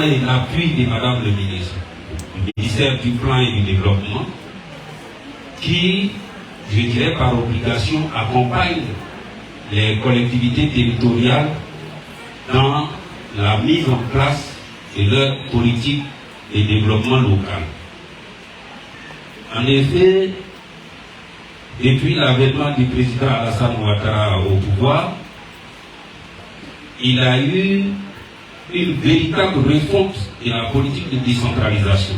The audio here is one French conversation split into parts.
l'accompagnement et l'appui de Madame le ministre, du ministère du Plan et du Développement, qui, je dirais par obligation, accompagne les collectivités territoriales dans la mise en place de leur politique de développement local. En effet, depuis l'avènement du président Alassane Ouattara au pouvoir, il a eu une véritable refonte de la politique de décentralisation.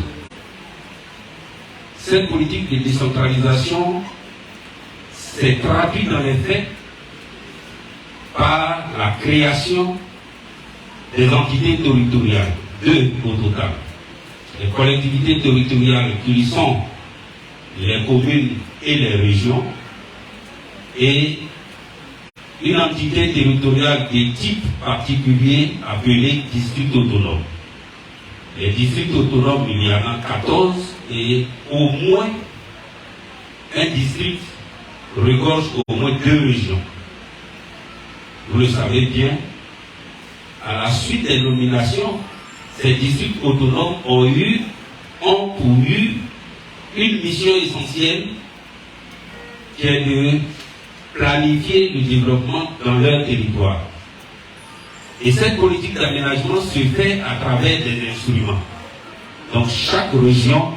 Cette politique de décentralisation s'est traduite dans les faits par la création des entités territoriales, 2 au total. Les collectivités territoriales qui sont les communes et les régions, et une entité territoriale de type particulier appelée district autonome. Les districts autonomes, il y en a 14 et au moins un district regorge au moins 2 régions. Vous le savez bien, à la suite des nominations, ces districts autonomes ont pour une mission essentielle qui est de planifier le développement dans leur territoire. Et cette politique d'aménagement se fait à travers des instruments. Donc chaque région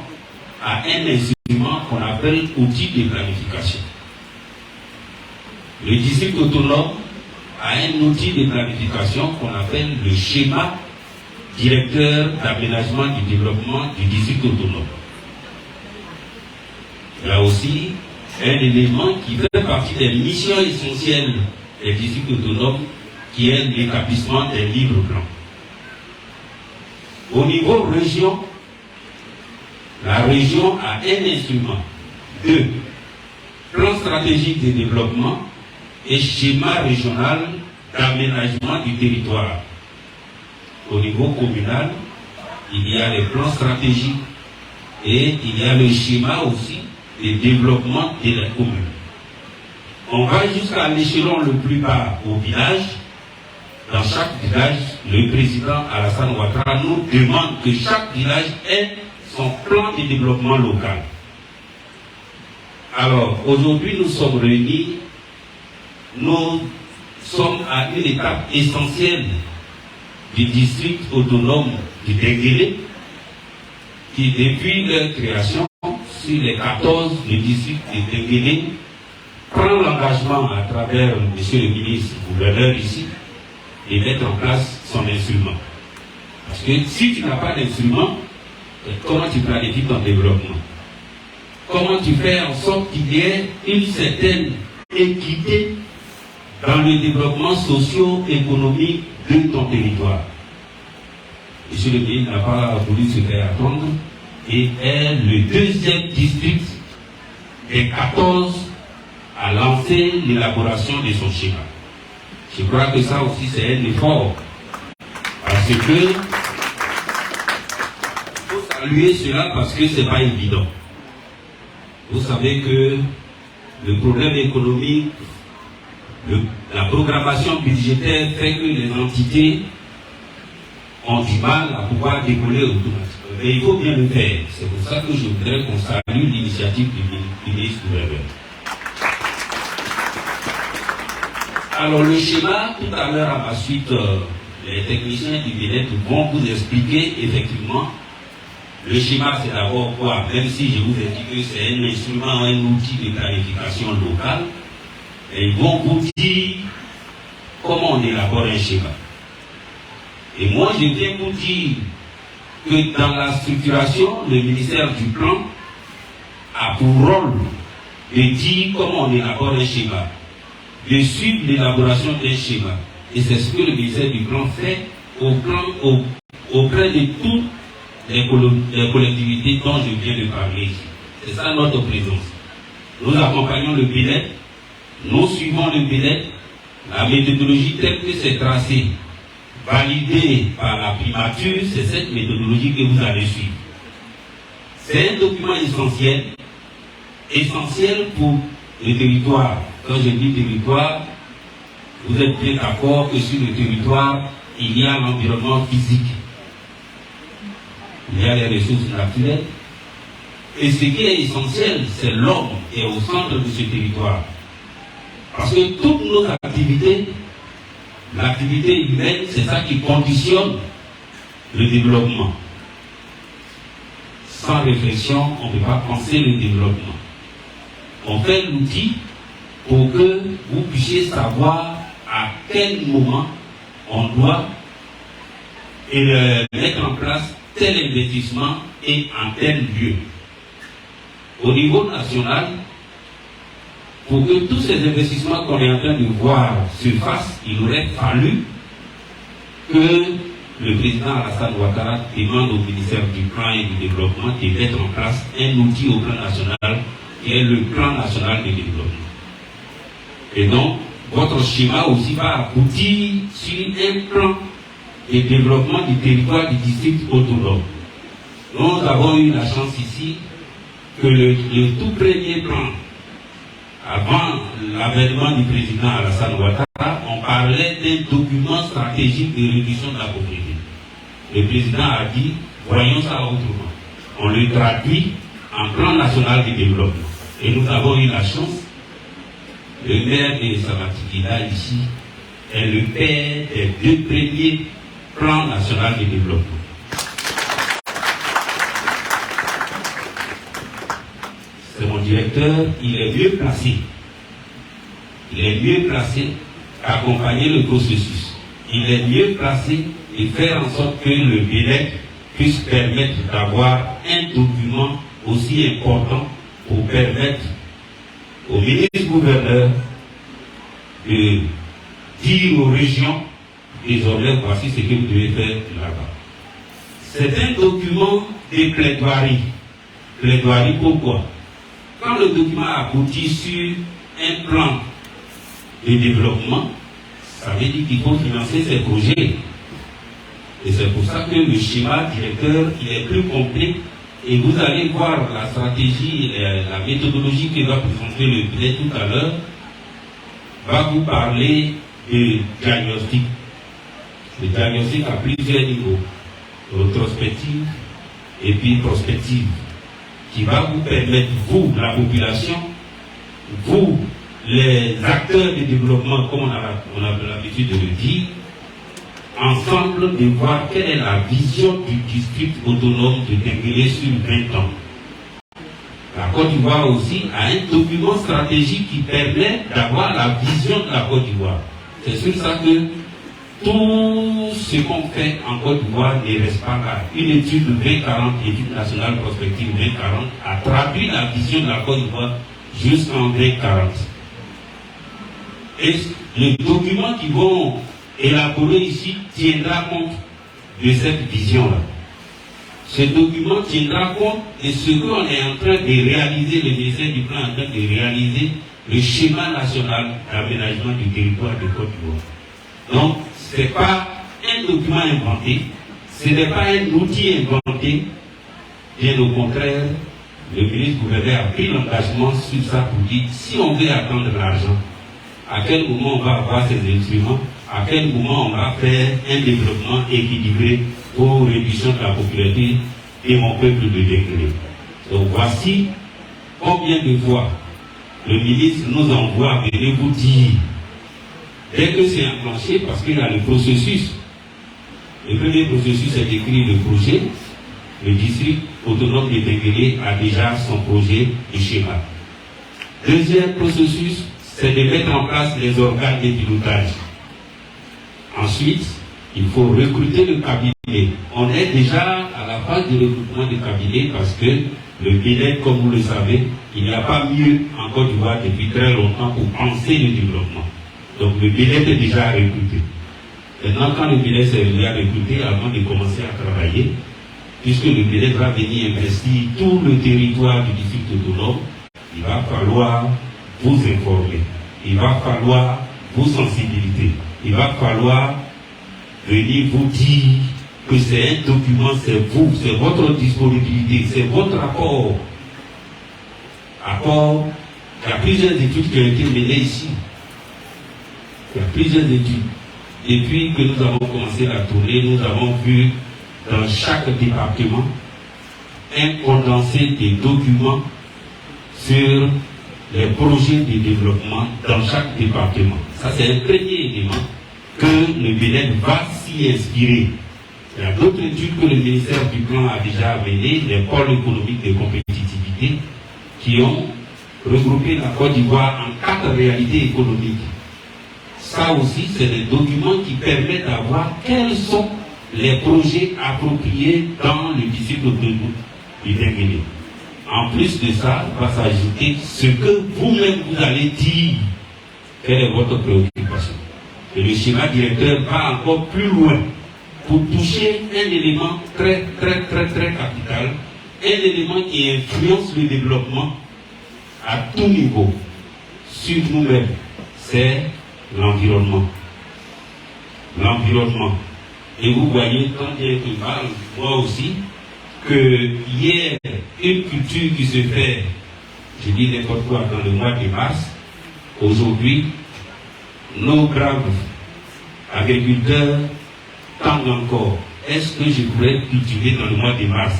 a un instrument qu'on appelle outil de planification. Le district autonome a un outil de planification qu'on appelle le schéma directeur d'aménagement du développement du district autonome. Il y a aussi un élément qui fait partie des missions essentielles des districts autonomes, qui est l'établissement des livres blancs. Au niveau région, la région a un instrument, 2, plan stratégique de développement et schéma régional d'aménagement du territoire. Au niveau communal, il y a les plans stratégiques et il y a le schéma aussi de développement de la commune. On va jusqu'à l'échelon le plus bas au village. Dans chaque village, le président Alassane Ouattara nous demande que chaque village ait son plan de développement local. Alors, aujourd'hui, nous sommes réunis, nous sommes à une étape essentielle du district autonome du Denguélé, qui depuis leur création, sur les 14, le district de Denguélé prend l'engagement à travers monsieur le ministre gouverneur ici, de mettre en place son instrument. Parce que si tu n'as pas d'instrument, comment tu planifies ton développement? Comment tu fais en sorte qu'il y ait une certaine équité dans le développement socio-économique de ton territoire? Monsieur le ministre n'a pas voulu se faire attendre et est le 2e district des 14 à lancer l'élaboration de son schéma. Je crois que ça aussi c'est un effort, parce que il faut saluer cela parce que c'est pas évident. Vous savez que le problème économique, la programmation budgétaire fait que les entités ont du mal à pouvoir décoller automatiquement. Mais il faut bien le faire. C'est pour ça que je voudrais qu'on salue l'initiative du ministre gouverneur. Alors le schéma, tout à l'heure à ma suite, les techniciens du BNET vont vous expliquer effectivement. Le schéma c'est d'abord quoi? Même si je vous ai dit que c'est un instrument, un outil de planification locale, et ils vont vous dire comment on élabore un schéma. Et moi je viens vous dire que dans la structuration, le ministère du Plan a pour rôle de dire comment on élabore un schéma, de suivre l'élaboration d'un schéma. Et c'est ce que le ministère du Plan fait auprès de toutes les collectivités dont je viens de parler ici. C'est ça notre présence. Nous accompagnons le BNET, nous suivons le BNET, la méthodologie telle que c'est tracée, validée par la primature, c'est cette méthodologie que vous allez suivre. C'est un document essentiel pour le territoire. Quand je dis territoire, vous êtes bien d'accord que sur le territoire, il y a l'environnement physique. a les ressources naturelles. Et ce qui est essentiel, c'est l'homme qui est au centre de ce territoire. Parce que toutes nos activités, l'activité humaine, c'est ça qui conditionne le développement. Sans réflexion, on ne peut pas penser le développement. On fait l'outil pour que vous puissiez savoir à quel moment on doit mettre en place tel investissement et en tel lieu. Au niveau national, pour que tous ces investissements qu'on est en train de voir se fassent, il aurait fallu que le président Alassane Ouattara demande au ministère du Plan et du Développement de mettre en place un outil au plan national qui est le Plan national de développement. Et donc, votre schéma aussi va aboutir sur un plan de développement du territoire du district autonome. Nous avons eu la chance ici que le tout premier plan, avant l'avènement du président Alassane Ouattara, on parlait d'un document stratégique de réduction de la pauvreté. Le président a dit, voyons ça autrement. On le traduit en plan national de développement. Et nous avons eu la chance, le maire de Samatikida ici est le père des deux premiers plans nationaux de développement. C'est mon directeur, il est mieux placé. Il est mieux placé d'accompagner le processus. Il est mieux placé de faire en sorte que le BNEC puisse permettre d'avoir un document aussi important pour permettre au ministre-gouverneur de dire aux régions, désormais, voici ce que vous devez faire là-bas. C'est un document de plaidoirie. Plaidoirie pourquoi? Quand le document aboutit sur un plan de développement, ça veut dire qu'il faut financer ces projets. Et c'est pour ça que le schéma directeur, il est plus complet. Et vous allez voir la stratégie, la méthodologie que va présenter le BNEC tout à l'heure, va vous parler de diagnostic. Le diagnostic à plusieurs niveaux, rétrospective et puis prospective, qui va vous permettre, vous, la population, vous, les acteurs de développement, comme on a l'habitude de le dire, ensemble de voir quelle est la vision du district autonome de Denguélé sur 20 ans. La Côte d'Ivoire aussi a un document stratégique qui permet d'avoir la vision de la Côte d'Ivoire. C'est sur ça que tout ce qu'on fait en Côte d'Ivoire ne reste pas là. Une étude de 2040, étude nationale prospective 2040, a traduit la vision de la Côte d'Ivoire jusqu'en 2040. Et les documents qui vont élaborer ici tiendra compte de cette vision-là. Ce document tiendra compte de ce qu'on est en train de réaliser, le ministère du Plan est en train de réaliser le schéma national d'aménagement du territoire de Côte d'Ivoire. Donc, ce n'est pas un document inventé, ce n'est pas un outil inventé, bien au contraire, le ministre-gouverneur a pris l'engagement sur ça pour dire, si on veut attendre l'argent, à quel moment on va avoir ces instruments, à quel moment on va faire un développement équilibré pour réduction de la popularité et mon peuple de Denguélé. Donc voici combien de fois le ministre nous envoie venir vous dire, dès que c'est enclenché, parce qu'il y a le processus. Le premier processus est d'écrire le projet. Le district autonome de Denguélé a déjà son projet de schéma. Deuxième processus, c'est de mettre en place les organes de pilotage. Ensuite, il faut recruter le cabinet. On est déjà à la phase de recrutement du cabinet parce que le BNEC, comme vous le savez, il n'y a pas mieux en Côte d'Ivoire depuis très longtemps pour penser le développement. Donc le BNEC est déjà recruté. Maintenant, quand le BNEC est déjà recruté, avant de commencer à travailler, puisque le BNEC va venir investir tout le territoire du district autonome, il va falloir vous informer, il va falloir vous sensibiliser, il va falloir venir vous dire que c'est un document, c'est vous, c'est votre disponibilité, c'est votre apport. Apport, il y a plusieurs études qui ont été menées ici. Il y a plusieurs études. Depuis que nous avons commencé la tournée, nous avons vu dans chaque département un condensé des documents sur les projets de développement dans chaque département. Ça, c'est un premier élément que le BNED va s'y inspirer. Il y a d'autres études que le ministère du Plan a déjà menées, les pôles économiques de compétitivité, qui ont regroupé la Côte d'Ivoire en 4 réalités économiques. Ça aussi, c'est des documents qui permettent d'avoir quels sont les projets appropriés dans le district autonome du Denguélé. En plus de ça, va s'ajouter ce que vous-même vous allez dire. Quelle est votre préoccupation? Et le schéma directeur va encore plus loin pour toucher un élément très capital, un élément qui influence le développement à tout niveau, sur nous-mêmes, c'est l'environnement. L'environnement. Et vous voyez, quand il y a une parle, moi aussi, qu'il y ait une culture qui se fait, je dis n'importe quoi, dans le mois de mars, aujourd'hui, nos braves agriculteurs tendent encore. Est-ce que je pourrais cultiver dans le mois de mars?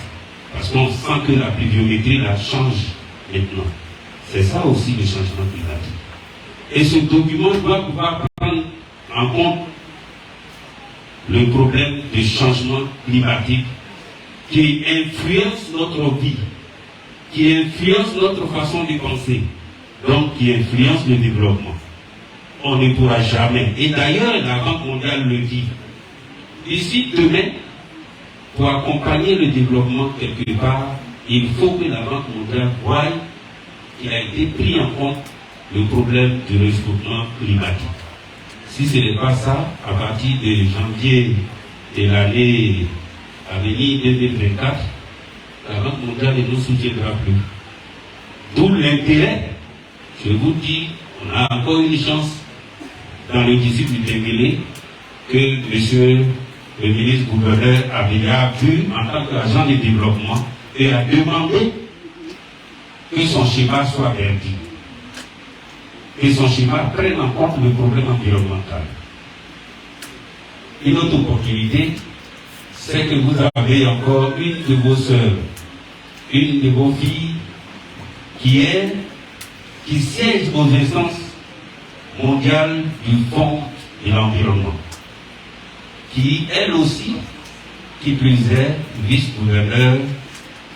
Parce qu'on sent que la pluviométrie la change maintenant. C'est ça aussi le changement climatique. Et ce document doit pouvoir prendre en compte le problème du changement climatique qui influence notre vie, qui influence notre façon de penser, donc qui influence le développement. On ne pourra jamais. Et d'ailleurs, la Banque mondiale le dit. Ici, demain, pour accompagner le développement quelque part, il faut que la Banque mondiale voie qu'il a été pris en compte le problème du réchauffement climatique. Si ce n'est pas ça, à partir de janvier de l'année à venir 2024, la Banque mondiale ne nous soutiendra plus. D'où l'intérêt, je vous dis, on a encore une chance dans le district du Denguélé que monsieur le ministre gouverneur a vu en tant qu'agent de développement et a demandé que son schéma soit verdi, que son schéma prenne en compte le problème environnemental. Une autre opportunité, c'est que vous avez encore une de vos sœurs, une de vos filles, qui siège aux instances mondiales du Fonds de l'environnement, qui, elle aussi, qui plus est vice-gouverneur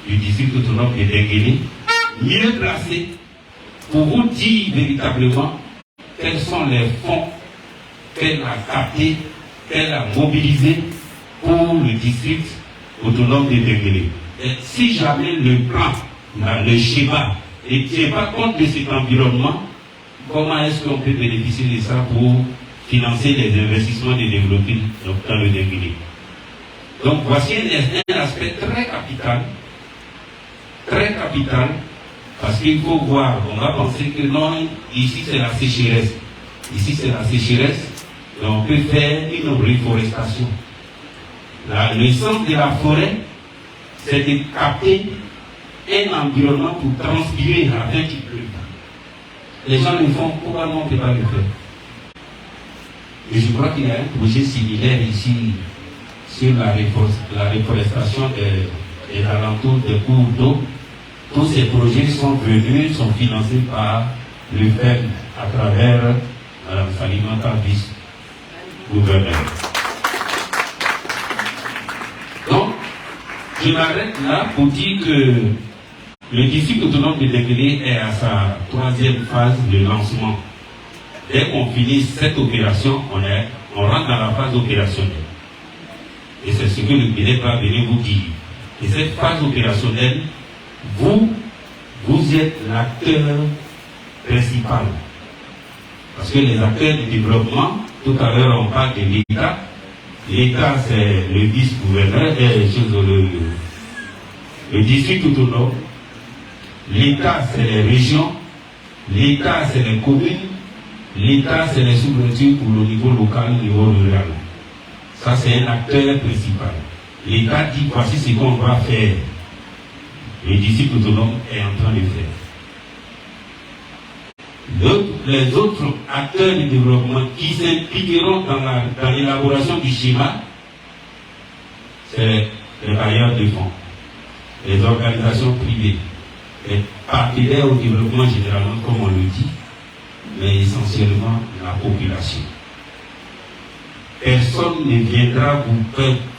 du district autonome de Denguélé, mieux placé pour vous dire véritablement quels sont les fonds qu'elle a captés, qu'elle a mobilisés pour le district autonome de Denguélé. Et si jamais le plan, le schéma, ne tient pas compte de cet environnement, comment est-ce qu'on peut bénéficier de ça pour financer les investissements de développement dans le Denguélé? Donc voici un aspect très capital, parce qu'il faut voir, on va penser que non, ici c'est la sécheresse. Ici c'est la sécheresse, et on peut faire une reforestation. Le sens de la forêt, c'est de capter un environnement pour transpirer afin qu'il pleuve. Les gens le font, probablement on ne peut pas le faire. Et je crois qu'il y a un projet similaire ici sur la reforestation des alentours des cours d'eau. Tous ces projets sont venus, sont financés par le FEM à travers Mme Salimata, vice-gouverneur. Donc, je m'arrête là pour dire que le district autonome de Denguélé est à sa 3e phase de lancement. Dès qu'on finit cette opération, on rentre dans la phase opérationnelle. Et c'est ce que le BNED va venir vous dire. Et cette phase opérationnelle, vous êtes l'acteur principal. Parce que les acteurs du développement, tout à l'heure on parle de l'État. L'État c'est le vice-gouverneur, le district autonome. L'État c'est les régions. L'État c'est les communes. L'État c'est les sous-préfectures pour le niveau local, le niveau rural. Ça c'est un acteur principal. L'État dit voici ce qu'on va faire. Le district autonome est en train de faire. Les autres acteurs du développement qui s'impliqueront dans l'élaboration du schéma, c'est les bailleurs de fonds. les organisations privées, les partenaires au développement généralement, comme on le dit, mais essentiellement la population. Personne ne viendra vous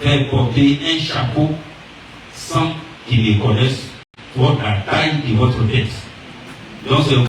faire porter un chapeau sans qu'il ne connaisse la taille de votre tête. Donc c'est